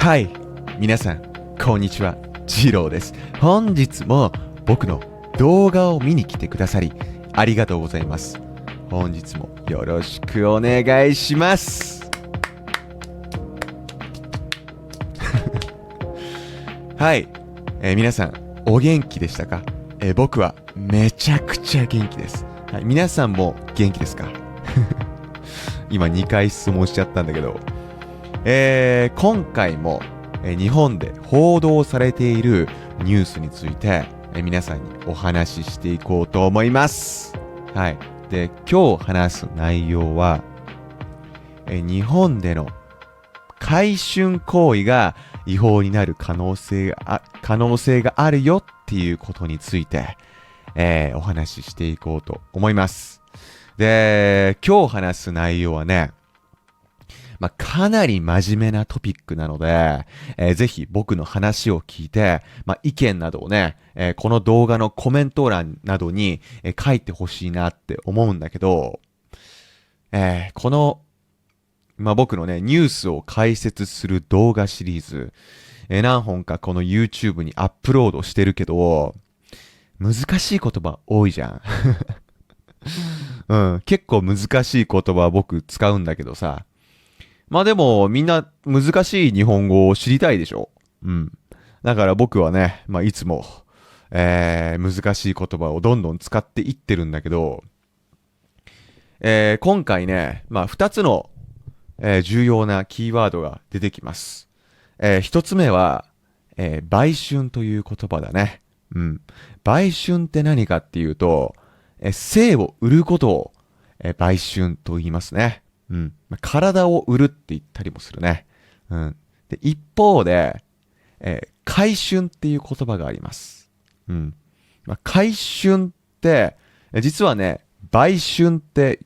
はい、皆さん、こんにちは。ジローです。本日も僕の動画を見に来てくださり、ありがとうございます。本日もよろしくお願いします。はい、皆さん、お元気でしたか？僕はめちゃくちゃ元気です。はい、皆さんも元気ですか？今2回質問しちゃったんだけど、今回も、日本で報道されているニュースについて、皆さんにお話ししていこうと思います。はい。で、今日話す内容は、日本での買春行為が違法になる可能性があるよっていうことについて、お話ししていこうと思います。で、今日話す内容はね、かなり真面目なトピックなので、ぜひ僕の話を聞いて、意見などをね、この動画のコメント欄などに、書いてほしいなって思うんだけど、この、僕のね、ニュースを解説する動画シリーズ、何本かこの YouTube にアップロードしてるけど、難しい言葉多いじゃん。うん、結構難しい言葉は僕使うんだけどさ、でもみんな難しい日本語を知りたいでしょ。うん。だから僕はね、いつも、難しい言葉をどんどん使っていってるんだけど、今回ね、2つの、重要なキーワードが出てきます。1つ目は、売春という言葉だね。うん。売春って何かっていうと、性を売ることを、売春と言いますね。うん。体を売るって言ったりもするね。うん。で、一方で、買春っていう言葉があります。うん。買春って、実はね、売春って、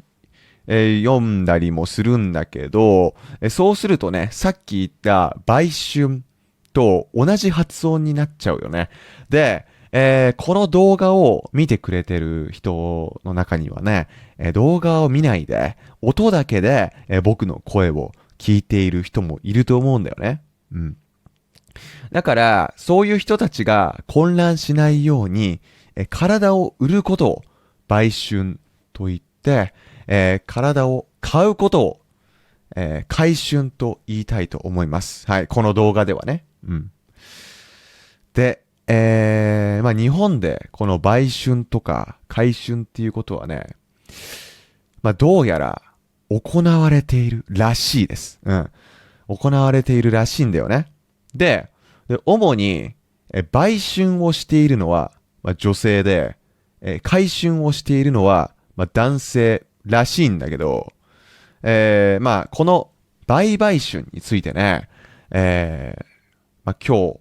読んだりもするんだけど、そうするとね、さっき言った売春と同じ発音になっちゃうよね。で、この動画を見てくれてる人の中にはね、動画を見ないで、音だけで、僕の声を聞いている人もいると思うんだよね。うん。だから、そういう人たちが混乱しないように、体を売ることを売春と言って、体を買うことを、買春と言いたいと思います。はい、この動画ではね。うん。で、日本でこの売春とか買春っていうことはね、どうやら行われているらしいです。うん。行われているらしいんだよね。で、主に、売春をしているのは、女性で、買春をしているのは、男性らしいんだけど、この売買春についてね、今日、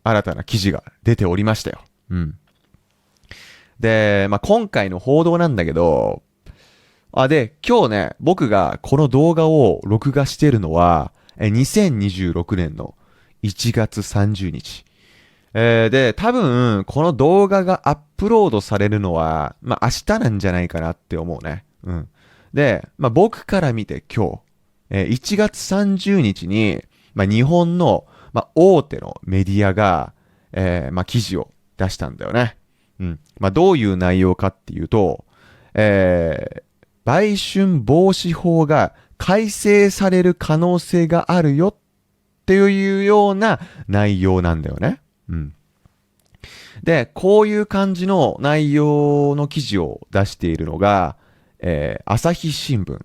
新たな記事が出ておりましたよ。うん。で、今回の報道なんだけど、で、今日ね、僕がこの動画を録画しているのは、2026年の1月30日。で、多分、この動画がアップロードされるのは、明日なんじゃないかなって思うね。うん。で、僕から見て今日、1月30日に、日本の、大手のメディアが、記事を出したんだよね。うん。どういう内容かっていうと、売春防止法が改正される可能性があるよっていうような内容なんだよね。うん。で、こういう感じの内容の記事を出しているのが、朝日新聞、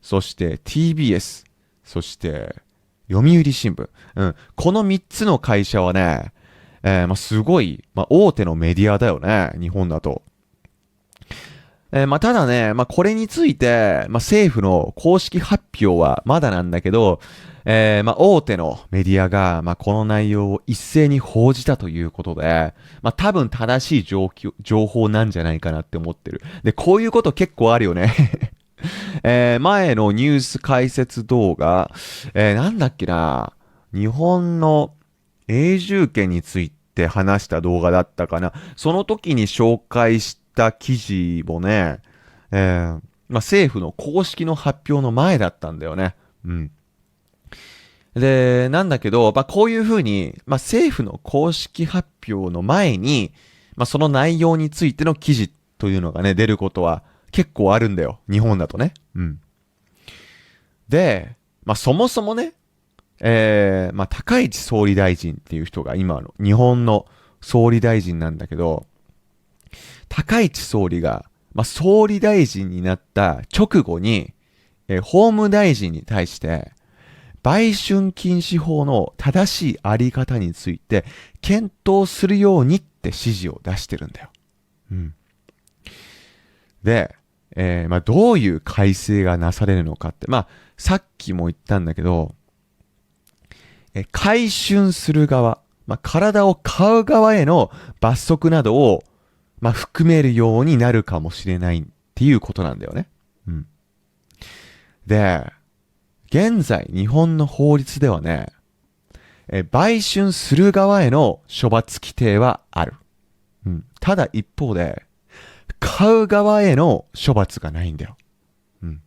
そして TBS、そして読売新聞。うん。この3つの会社はね、すごい、大手のメディアだよね。日本だと。ただね、これについて、政府の公式発表はまだなんだけど、大手のメディアが、この内容を一斉に報じたということで、多分正しい情報なんじゃないかなって思ってる。で、こういうこと結構あるよね。前のニュース解説動画、なんだっけな、日本の永住権について話した動画だったかな。その時に紹介した記事もね、政府の公式の発表の前だったんだよね。うん。で、なんだけど、こういうふうに、政府の公式発表の前に、その内容についての記事というのがね、出ることは結構あるんだよ。日本だとね。うん。で、そもそもね、高市総理大臣っていう人が今の日本の総理大臣なんだけど、高市総理が、総理大臣になった直後に、法務大臣に対して、売春禁止法の正しいあり方について検討するようにって指示を出してるんだよ。うん。で、どういう改正がなされるのかって、さっきも言ったんだけど、買春する側、体を買う側への罰則などを、含めるようになるかもしれないっていうことなんだよね。うん。で、現在日本の法律ではね、売春する側への処罰規定はある。うん。ただ一方で、買う側への処罰がないんだよ。うん。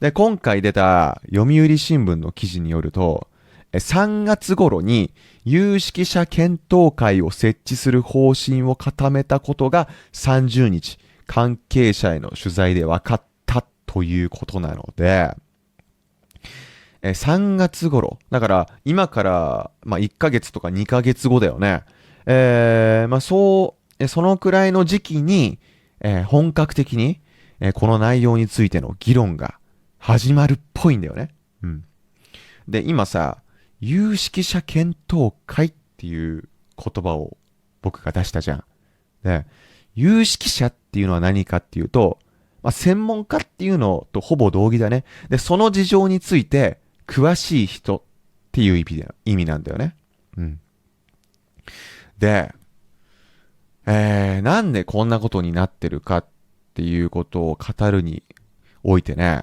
で、今回出た読売新聞の記事によると、3月頃に有識者検討会を設置する方針を固めたことが30日、関係者への取材で分かったということなので、3月頃、だから今から、1ヶ月とか2ヶ月後だよね。そのくらいの時期に、本格的に、この内容についての議論が始まるっぽいんだよね。うん。で、今さ、有識者検討会っていう言葉を僕が出したじゃん。で、有識者っていうのは何かっていうと、専門家っていうのとほぼ同義だね。で、その事情について詳しい人っていう意味なんだよね。うん。で、なんでこんなことになってるかっていうことを語るにおいてね、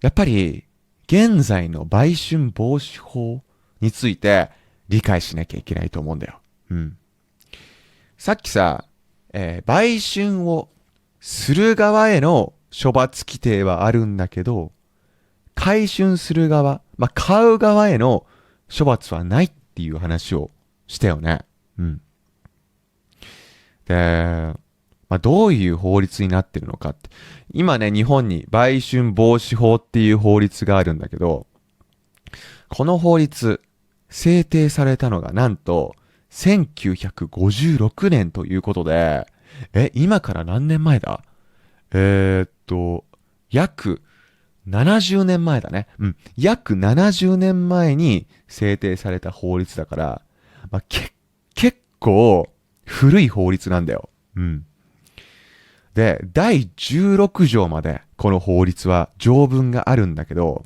やっぱり現在の売春防止法について理解しなきゃいけないと思うんだよ。うん。さっきさ、売春をする側への処罰規定はあるんだけど、買春する側、買う側への処罰はないっていう話をしたよね。うん。で、どういう法律になってるのかって。今ね、日本に売春防止法っていう法律があるんだけど、この法律、制定されたのがなんと、1956年ということで、今から何年前だ約70年前だね。うん。約70年前に制定された法律だから、結構古い法律なんだよ。うん。で、第16条までこの法律は条文があるんだけど、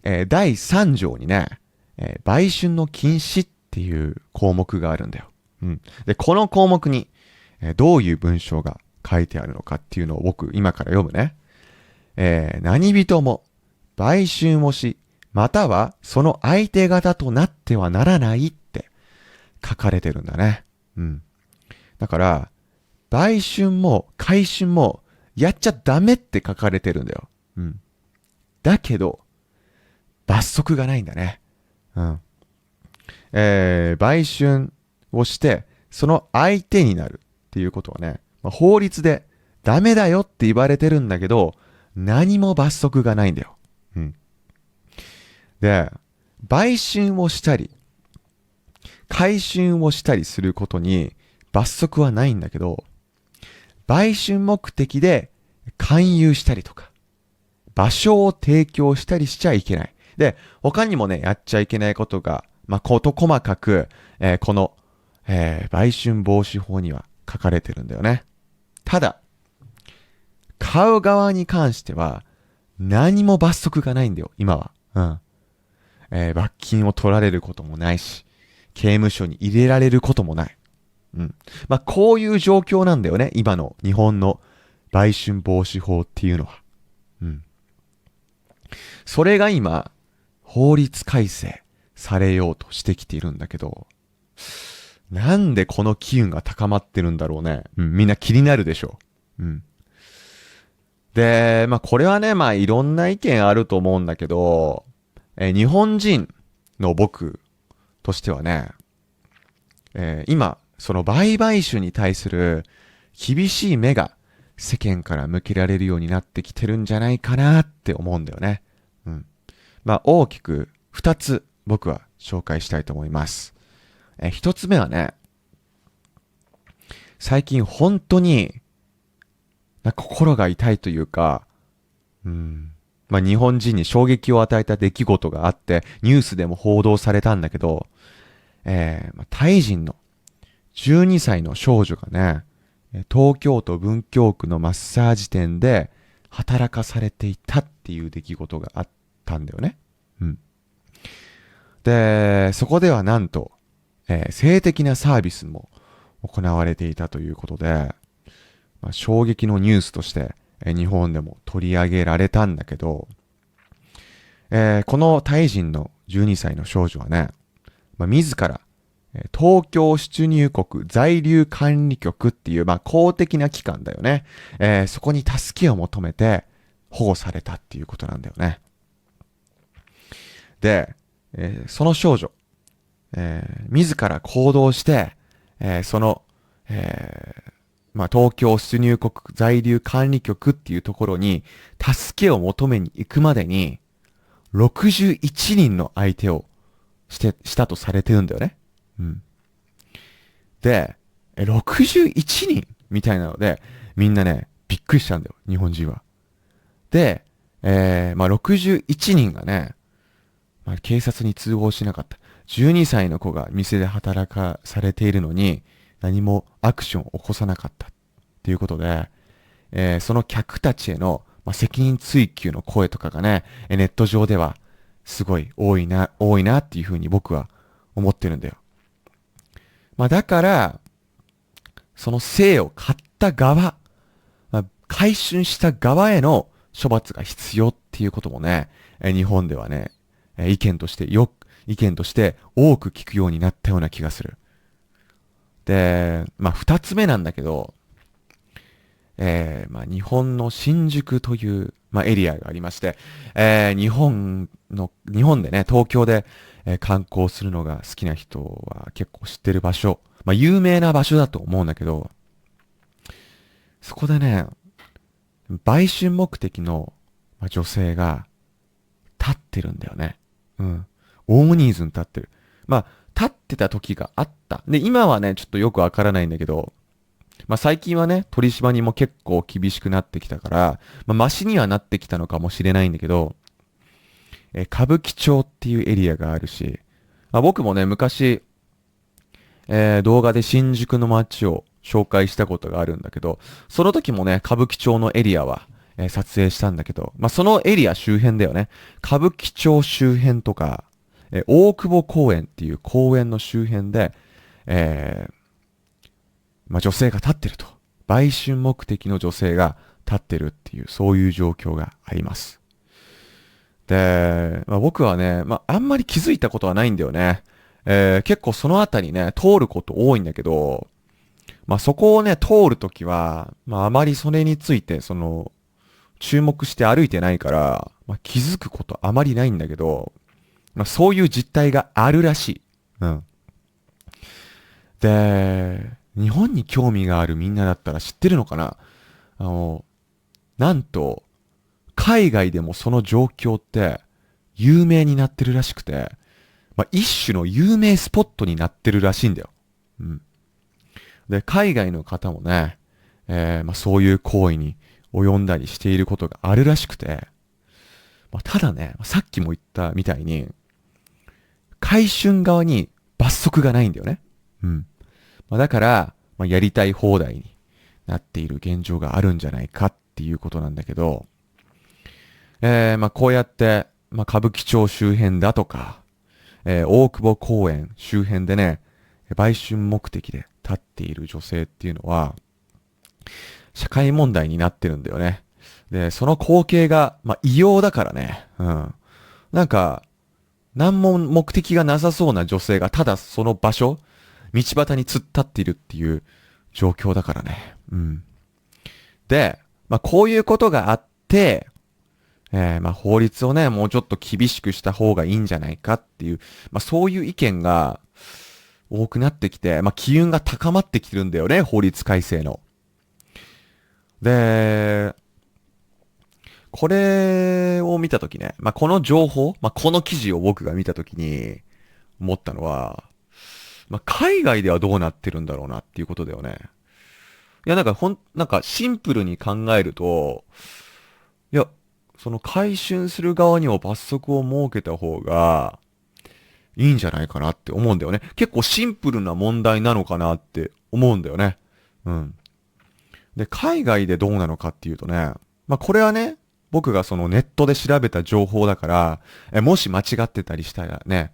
第3条にね、売春の禁止っていう項目があるんだよ。うん。で、この項目に、どういう文章が書いてあるのかっていうのを僕今から読むね。何人も売春をし、またはその相手方となってはならないって書かれてるんだね。うん。だから、売春も買春もやっちゃダメって書かれてるんだよ。うん。だけど、罰則がないんだね。うん。売春をして、その相手になるっていうことはね、法律でダメだよって言われてるんだけど、何も罰則がないんだよ。うん。で、売春をしたり、買春をしたりすることに罰則はないんだけど、売春目的で勧誘したりとか、場所を提供したりしちゃいけない。で、他にもね、やっちゃいけないことが、事細かく、この、売春防止法には書かれてるんだよね。ただ、買う側に関しては、何も罰則がないんだよ、今は。うん。罰金を取られることもないし、刑務所に入れられることもない。うん。こういう状況なんだよね、今の日本の売春防止法っていうのは。うん。それが今、法律改正されようとしてきているんだけど、なんでこの機運が高まってるんだろうね。うん、みんな気になるでしょ。うん。で、これはね、いろんな意見あると思うんだけど、日本人の僕としてはね、今、その売買種に対する厳しい目が世間から向けられるようになってきてるんじゃないかなって思うんだよね。うん。まあ大きく2つ僕は紹介したいと思います。1つ目はね、最近本当に心が痛いというか、まあ日本人に衝撃を与えた出来事があって、ニュースでも報道されたんだけど、タイ人の12歳の少女がね、東京都文京区のマッサージ店で働かされていたっていう出来事があったんだよね。うん。で、そこではなんと、性的なサービスも行われていたということで、まあ、衝撃のニュースとして、日本でも取り上げられたんだけど、このタイ人の12歳の少女はね、まあ、自ら東京出入国在留管理局っていう、まあ、公的な機関だよね。そこに助けを求めて保護されたっていうことなんだよね。で、その少女、自ら行動して、その、まあ、東京出入国在留管理局っていうところに助けを求めに行くまでに61人の相手をしたとされてるんだよね。うん。で、61人みたいなので、みんなね、びっくりしたんだよ、日本人は。で、まあ、61人がね、まあ、警察に通報しなかった。12歳の子が店で働かされているのに、何もアクションを起こさなかったっていうことで、その客たちへの、まあ、責任追及の声とかがね、ネット上ではすごい多いなっていうふうに僕は思ってるんだよ。まあだから、その性を買った側、まあ、買春した側への処罰が必要っていうこともね、日本ではね、意見として多く聞くようになったような気がする。で、まあ二つ目なんだけど、まあ日本の新宿という、まあ、エリアがありまして、日本でね、東京で、観光するのが好きな人は結構知ってる場所、まあ有名な場所だと思うんだけど、そこでね、売春目的の女性が立ってるんだよね。うん。大人数に立ってる。まあ、立ってた時があった。で、今はね、ちょっとよくわからないんだけど、まあ最近はね、取り締まりも結構厳しくなってきたから、まあマシにはなってきたのかもしれないんだけど、歌舞伎町っていうエリアがあるし、まあ、僕もね、昔、動画で新宿の街を紹介したことがあるんだけど、その時もね、歌舞伎町のエリアは、撮影したんだけど、まあ、そのエリア周辺だよね。歌舞伎町周辺とか、大久保公園っていう公園の周辺で、まあ、女性が立ってると。売春目的の女性が立ってるっていう、そういう状況があります。で、まあ、僕はね、まあ、あんまり気づいたことはないんだよね。結構そのあたりね、通ること多いんだけど、まあ、そこをね、通るときは、まあ、あまりそれについて、注目して歩いてないから、まあ、気づくことあまりないんだけど、まあ、そういう実態があるらしい。うん。で、日本に興味があるみんなだったら知ってるのかな。なんと、海外でもその状況って有名になってるらしくて、まあ、一種の有名スポットになってるらしいんだよ。うん。で、海外の方もね、まあ、そういう行為に及んだりしていることがあるらしくて、まあ、ただね、さっきも言ったみたいに、回春側に罰則がないんだよね。うん。まあ、だから、まあ、やりたい放題になっている現状があるんじゃないかっていうことなんだけど、まあ、こうやって、まあ、歌舞伎町周辺だとか、大久保公園周辺でね、売春目的で立っている女性っていうのは、社会問題になってるんだよね。で、その光景が、まあ、異様だからね。うん。なんか、何も目的がなさそうな女性がただその場所、道端に突っ立っているっていう状況だからね。うん。で、まあ、こういうことがあって、法律をね、もうちょっと厳しくした方がいいんじゃないかっていう、そういう意見が多くなってきて、機運が高まってきてるんだよね、法律改正の。で、これを見たときね、この情報、この記事を僕が見たときに思ったのは、海外ではどうなってるんだろうなっていうことだよね。いや、なんかシンプルに考えると、いや、その回収する側にも罰則を設けた方がいいんじゃないかなって思うんだよね。結構シンプルな問題なのかなって思うんだよね。うん。で、海外でどうなのかっていうとね、これはね、僕がそのネットで調べた情報だから、もし間違ってたりしたらね、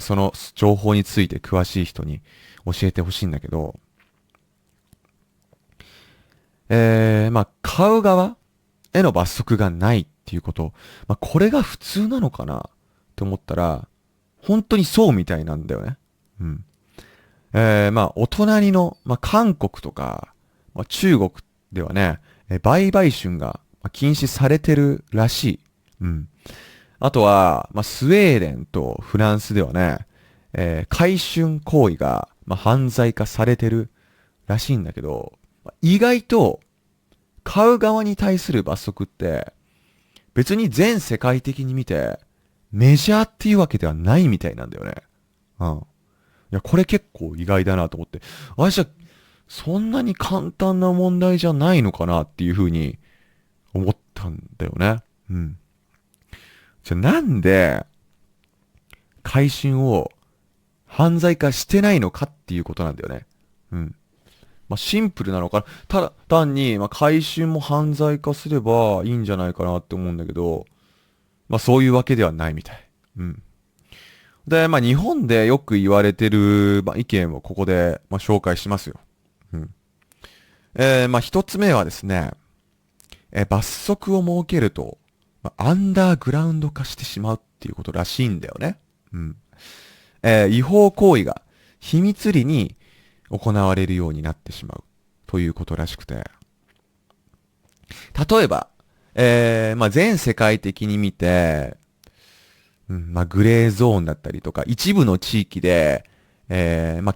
その情報について詳しい人に教えてほしいんだけど、買う側への罰則がないっていうこと、これが普通なのかなって思ったら、本当にそうみたいなんだよね。うん。お隣の、韓国とか、中国ではね、売買春が禁止されてるらしい。うん。あとは、スウェーデンとフランスではね、買春行為が、犯罪化されてるらしいんだけど、意外と、買う側に対する罰則って、別に全世界的に見て、メジャーっていうわけではないみたいなんだよね。うん。いや、これ結構意外だなと思って。じゃあ、そんなに簡単な問題じゃないのかなっていうふうに思ったんだよね。うん。じゃあなんで、改心を犯罪化してないのかっていうことなんだよね。うん。シンプルなのかな。ただ単に、改心も犯罪化すればいいんじゃないかなって思うんだけど、そういうわけではないみたい。うん。で、日本でよく言われてる、意見をここで、紹介しますよ。うん。一つ目はですね、罰則を設けると、アンダーグラウンド化してしまうっていうことらしいんだよね。うん。違法行為が秘密裏に行われるようになってしまうということらしくて。例えば、全世界的に見て、うん、グレーゾーンだったりとか、一部の地域で、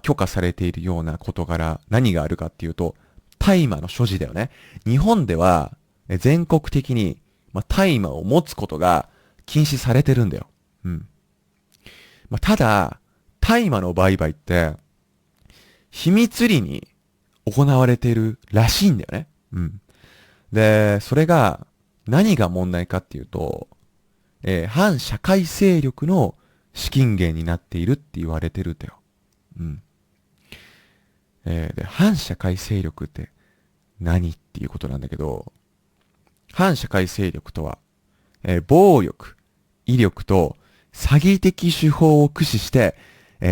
許可されているような事柄、何があるかっていうと、大麻の所持だよね。日本では、全国的に、大麻を持つことが禁止されてるんだよ。うん。ただ、大麻の売買って、秘密裏に行われているらしいんだよね。うん。で、それが、何が問題かっていうと、反社会勢力の資金源になっているって言われてるんだよ。うん。で、反社会勢力って何っていうことなんだけど、反社会勢力とは、暴力、威力と詐欺的手法を駆使して、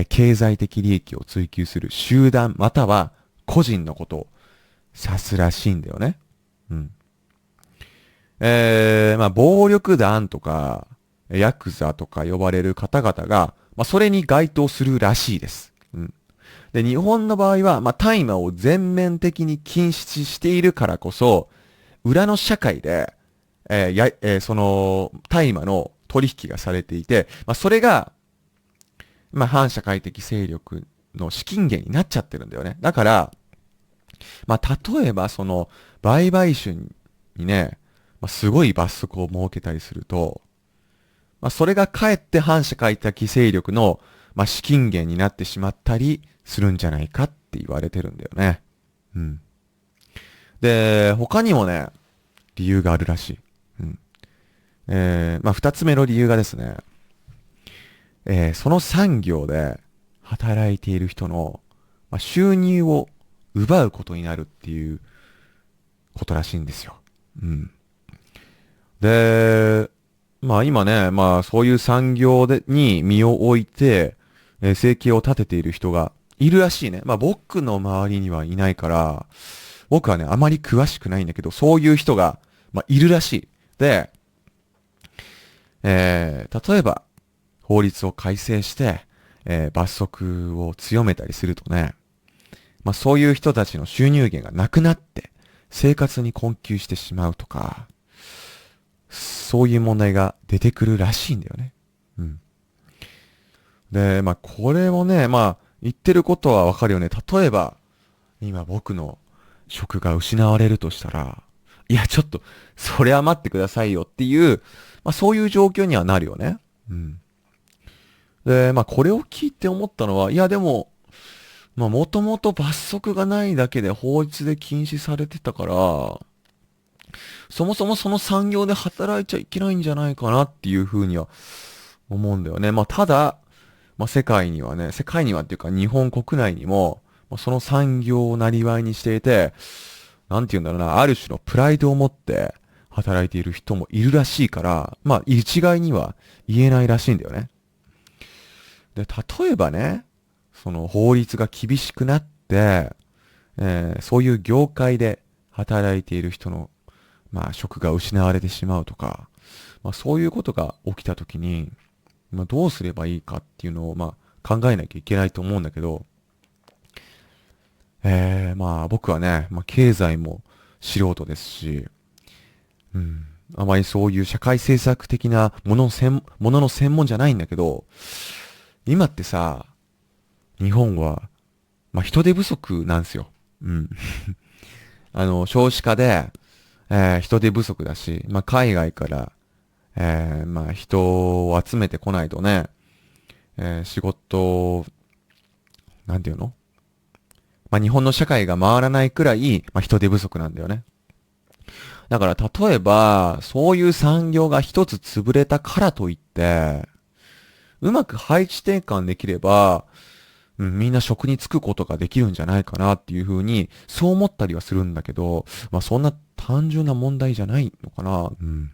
経済的利益を追求する集団または個人のことを指すらしいんだよね。うん。暴力団とか、ヤクザとか呼ばれる方々が、それに該当するらしいです。うん。で、日本の場合は、大麻を全面的に禁止しているからこそ、裏の社会で、その、大麻の取引がされていて、それが、反社会的勢力の資金源になっちゃってるんだよね。だから、例えば、その、売買春にね、すごい罰則を設けたりすると、それがかえって反社会的勢力の、資金源になってしまったりするんじゃないかって言われてるんだよね。うん。で、他にもね、理由があるらしい。うん。二つ目の理由がですね、その産業で働いている人の、収入を奪うことになるっていうことらしいんですよ。うん。で、今ね、そういう産業に身を置いて、生計を立てている人がいるらしいね。僕の周りにはいないから、僕はね、あまり詳しくないんだけど、そういう人が、いるらしい。で、例えば、法律を改正して、罰則を強めたりするとね、そういう人たちの収入源がなくなって、生活に困窮してしまうとか、そういう問題が出てくるらしいんだよね。うん。で、これもね、言ってることはわかるよね。例えば、今僕の職が失われるとしたら、いや、ちょっと、それは待ってくださいよっていう、そういう状況にはなるよね。うん。で、これを聞いて思ったのは、いや、でも、もともと罰則がないだけで法律で禁止されてたから、そもそもその産業で働いちゃいけないんじゃないかなっていうふうには思うんだよね。ただ、世界にはっていうか日本国内にも、その産業をなりわいにしていて、なんて言うんだろうな、ある種のプライドを持って働いている人もいるらしいから、一概には言えないらしいんだよね。で、例えばね、その法律が厳しくなって、そういう業界で働いている人の、職が失われてしまうとか、そういうことが起きたときに、どうすればいいかっていうのを、考えなきゃいけないと思うんだけど、僕はね、経済も素人ですし、うん、あまりそういう社会政策的なものの専門じゃないんだけど、今ってさ、日本は、人手不足なんですよ。うん。少子化で、人手不足だし、海外から、人を集めてこないとね、仕事、なんていうの日本の社会が回らないくらい、人手不足なんだよね。だから、例えば、そういう産業が一つ潰れたからといって、うまく配置転換できれば、みんな職に就くことができるんじゃないかなっていうふうに、そう思ったりはするんだけど、そんな単純な問題じゃないのかな。うん。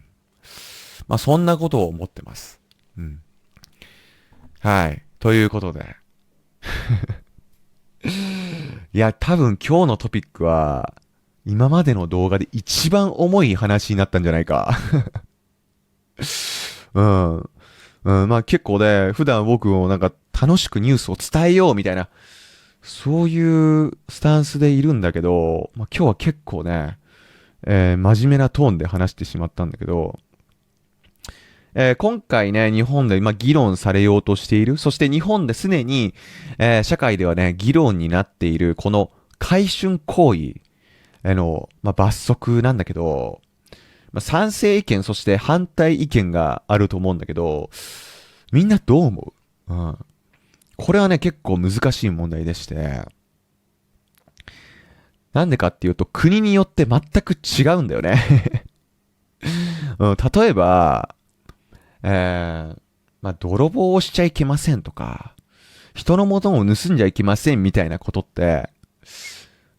そんなことを思ってます。うん。はい。ということで。いや、多分今日のトピックは、今までの動画で一番重い話になったんじゃないか。うん。うん、結構ね、普段僕もなんか楽しくニュースを伝えようみたいな、そういうスタンスでいるんだけど、今日は結構ね、真面目なトーンで話してしまったんだけど、今回ね、日本で、議論されようとしている、そして日本ですでに、社会ではね、議論になっている、この買春行為への、罰則なんだけど、賛成意見、そして反対意見があると思うんだけど、みんなどう思う？うん。これはね、結構難しい問題でして、なんでかっていうと、国によって全く違うんだよね。うん、例えば、泥棒をしちゃいけませんとか、人のものを盗んじゃいけませんみたいなことって、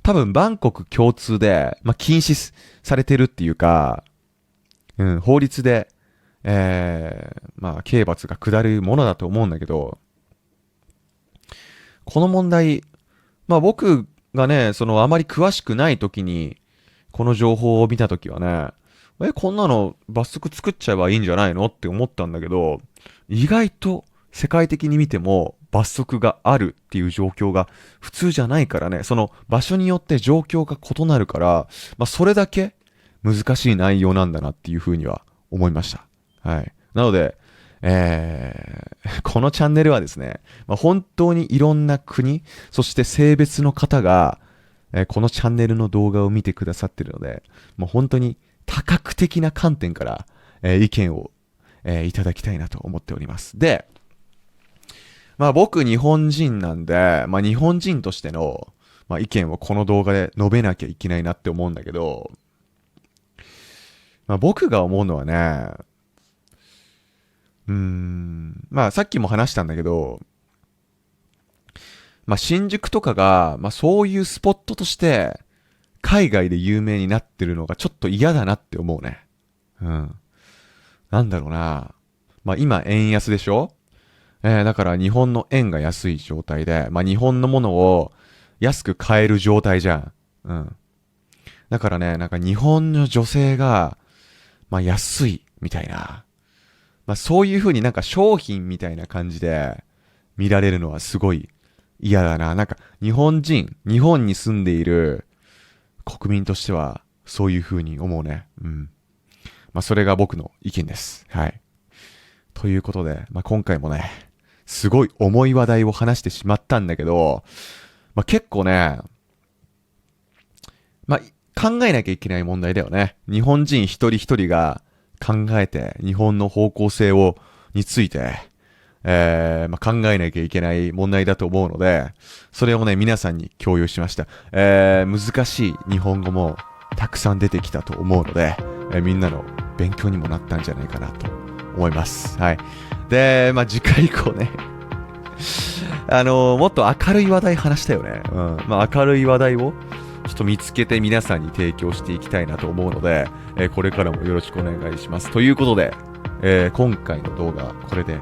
多分万国共通で、禁止されてるっていうか、法律で、刑罰が下るものだと思うんだけど、この問題、僕がね、あまり詳しくない時に、この情報を見た時はね、こんなの罰則作っちゃえばいいんじゃないのって思ったんだけど、意外と世界的に見ても罰則があるっていう状況が普通じゃないからね、その場所によって状況が異なるから、それだけ難しい内容なんだなっていうふうには思いました。はい。なので、このチャンネルはですね、本当にいろんな国、そして性別の方が、このチャンネルの動画を見てくださっているので、もう本当に多角的な観点から、意見を、いただきたいなと思っております。で、僕日本人なんで、日本人としての、意見をこの動画で述べなきゃいけないなって思うんだけど、僕が思うのはね、さっきも話したんだけど、新宿とかが、そういうスポットとして、海外で有名になってるのがちょっと嫌だなって思うね。うん。なんだろうな。今、円安でしょ？だから日本の円が安い状態で、日本のものを安く買える状態じゃん。うん。だからね、なんか日本の女性が、安い、みたいな。そういう風になんか商品みたいな感じで見られるのはすごい嫌だな。なんか日本に住んでいる国民としてはそういう風に思うね。うん。まあ、それが僕の意見です。はい。ということで、まあ、今回もね、すごい重い話題を話してしまったんだけど、まあ、結構ね、まあ、考えなきゃいけない問題だよね。日本人一人一人が考えて、日本の方向性について、まあ、考えなきゃいけない問題だと思うので、それをね、皆さんに共有しました。難しい日本語もたくさん出てきたと思うので、みんなの勉強にもなったんじゃないかなと思います。はい。で、まあ、次回以降ね、もっと明るい話題話したよね。うん。まあ、明るい話題をちょっと見つけて皆さんに提供していきたいなと思うので、これからもよろしくお願いします。ということで、今回の動画はこれで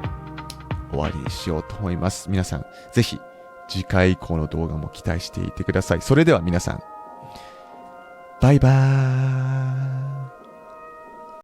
終わりにしようと思います。皆さん、ぜひ次回以降の動画も期待していてください。それでは皆さん、バイバーイ。